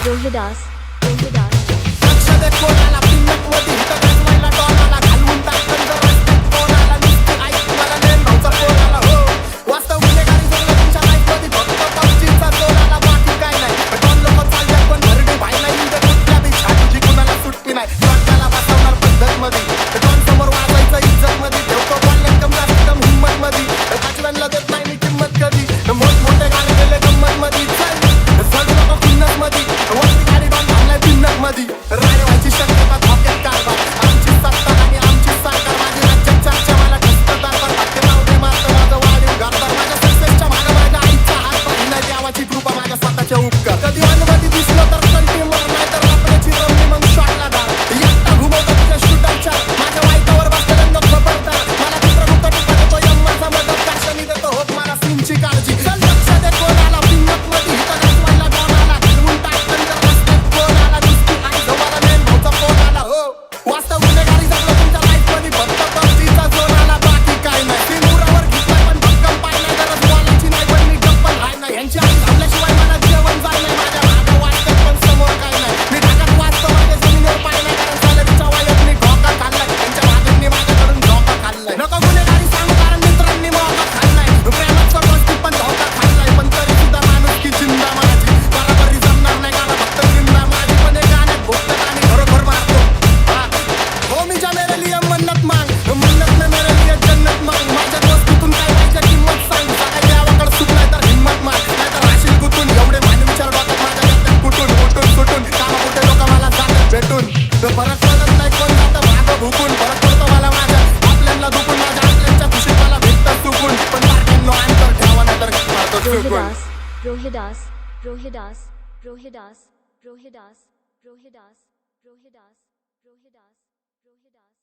रोहिदास रोहिदास लक्ष दे कोणाला पिंडक मध्ये हिट गाजवायला डॉलाला घालवून टाकन जर रस्त्यात कोणाला नुसती ऐक मला नेम भाऊचा कोणाला हो वास्तव गुन्हेगारी जगलं तुमच्या लाईफ मध्ये फक्त पबजीचा जोराला बाकी काय नाही दोन लोक चालतात पण भरडे भाईला इंद कुठल्या बी छातीची कुणाला सुट्टी नाही वाटाला बसवणार पद्धत मध्ये दोन समोर वाजायचं इज्जत मध्ये ठेवतो बोलण्यात कम जास्त कम हिंमत मध्ये पाचव्यांना देत नाही मी किंमत कधी मोठमोठे गाणे गेले गंमत मध्ये चल सग नको किन्नत मध्ये वरती गाडी डॉन घाललाय पिन्नत मध्ये रायवाची शक्यता धोक्यात कारभार आमची सत्ता आणि आमची सरकार माझी राज्यात चर्चा मला ठसतं दरबार हत्ते नाव दे मारतं माझं वाढीव घरदार माझ्या सक्सेसच्या मागं माझ्या आईचा हात पाहिजे नाही देवाची कृपा माझ्या स्वतःच्या उपकार कधी अनुभवी दिसलं तर कंटिन्यू नाही तर आपल्याची रमणी मग शॉटला धार एकटा घुमवतो तुझ्या शूटरच्या माझ्या वाईटावर बसलेलं नको खबरदार मला चित्रमुक्त टिका देतो यम्माचा मदत काशानी देतो होप मला सीनची काळजी चल लक्ष दे कोणाला पिंगत मध्ये हिट गाजवायला डॉलाला घालवून टाकन जर रस्त्यात कोणाला नुसती आई जवळ नेम भाऊचा कोणाला हो वास्तव गुन्हेगारी जगलं तुमच्या लाईफ मध्ये फक्त पबजीचा जोराला बाकी काय नाही सिंदुरावर घेतला पण भक्कम पाहिला गरज बोलायची नाही पण मी गप्पल राह नाही यांची आई थांबल्याशिवाय मला जेवण जाय नाही माझ्या मागं वाटतं पण समोर काय नाही मी ढाकात वाचतो माझ्या जमिनीवर पाय नाही कारण सॅलरीच्या वयात मी धोका खाल्लाय त्यांच्या वाघांनी माझ्याकडून धोका खाल्लाय नको गुन्हेगारी सांगू कारण मित्रांनी मोका खाल्लाय प्रेमाच्या गोष्टी पण धोका खाल्लाय पण तरी सुद्धा माणूस की जिंदा माझी बराबरी जमणार नाही गाणं फक्त जिंदा माझी पण एक गाण्यात भोगतात आणि खरोखर मारतो हो मी जा मेरे लिए मन्नत मांग मन्नत में मेरे लिए जन्नत मांग माझ्या दोस्तीतून काय पाहिजे किंमत सांग सगळ्या देवाकडे सुख नाही तर हिंमत माग नाही तर राशील कुठून एवढे मानवी विचार डोक्यात माझ्या डोक्यात कुठून उठून सुटून कामा कुठे लोक मला जातात भेटून तर फरक पडत नाही कोण जातं मागं भुकून फरक पडतो मला माझ्या आपल्याला दुखून माझ्या आपल्याच्या खुशीत मला भेटतं चुकून पण बाकींनो अंतर ठेवा नाही तर मारतो चुकून रोहिदास रोहिदास रोहिदास रोहिदास रोहिदास रोहिदास रोहिदास रोहिदास रोहिदास